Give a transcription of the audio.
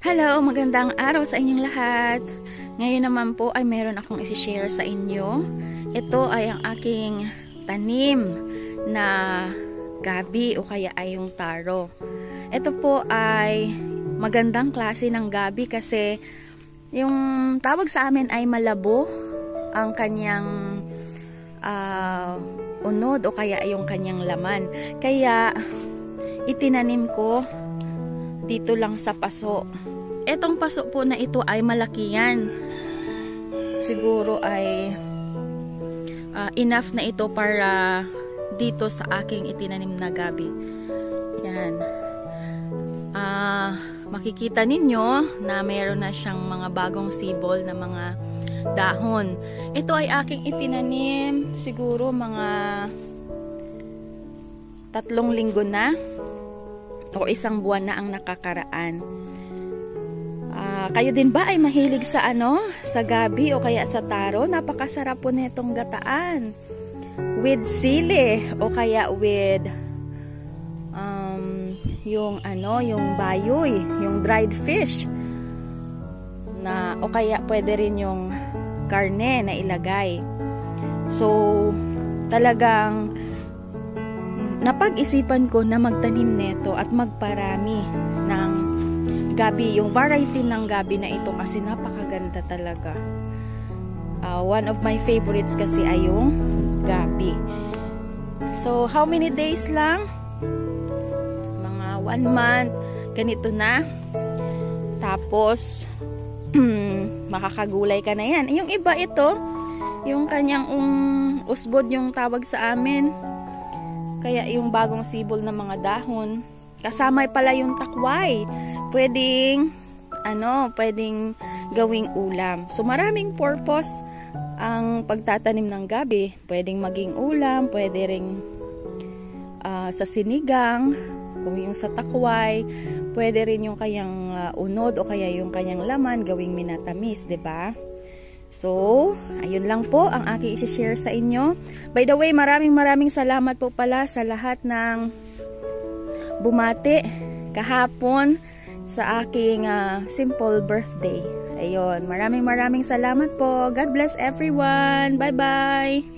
Hello, magandang araw sa inyong lahat. Ngayon naman po ay meron akong isi-share sa inyo. Ito ay ang aking tanim na gabi o kaya ay yung taro. Ito po ay magandang klase ng gabi kasi yung tawag sa amin ay malabo ang kanyang unod o kaya ay yung kanyang laman. Kaya itinanim ko dito lang sa paso. Etong paso po na ito ay malaki yan. Siguro ay enough na ito para dito sa aking itinanim na gabi. Yan. Makikita ninyo na mayroon na siyang mga bagong sibol na mga dahon. Ito ay aking itinanim siguro mga 3 linggo na o 1 buwan na ang nakakaraan. Kayo din ba ay mahilig sa sa gabi o kaya sa taro? Napakasarap po nitong gataan with sili o kaya with yung bayoy, yung dried fish na o kaya pwede rin yung karne na ilagay. So talagang napag-isipan ko na magtanim nito at magparami ng gabi, yung variety ng gabi na ito kasi napakaganda talaga. One of my favorites kasi ay yung gabi. So how many days lang? Mga 1 month ganito na. Tapos makakagulay ka na yan. Yung iba ito, yung kanyang usbod yung tawag sa amin. Kaya yung bagong sibol na mga dahon, kasama pala yung takway. Pwedeng gawing ulam. So maraming purpose ang pagtatanim ng gabi. Pwedeng maging ulam, pwede ring sa sinigang, kung yung sa takway, pwede rin yung kanyang unod o kaya yung kanyang laman gawing minatamis, 'di ba? So, ayun lang po ang aking i-share sa inyo. By the way, maraming salamat po pala sa lahat ng bumati kahapon sa aking simple birthday. Ayun, maraming salamat po. God bless everyone. Bye-bye!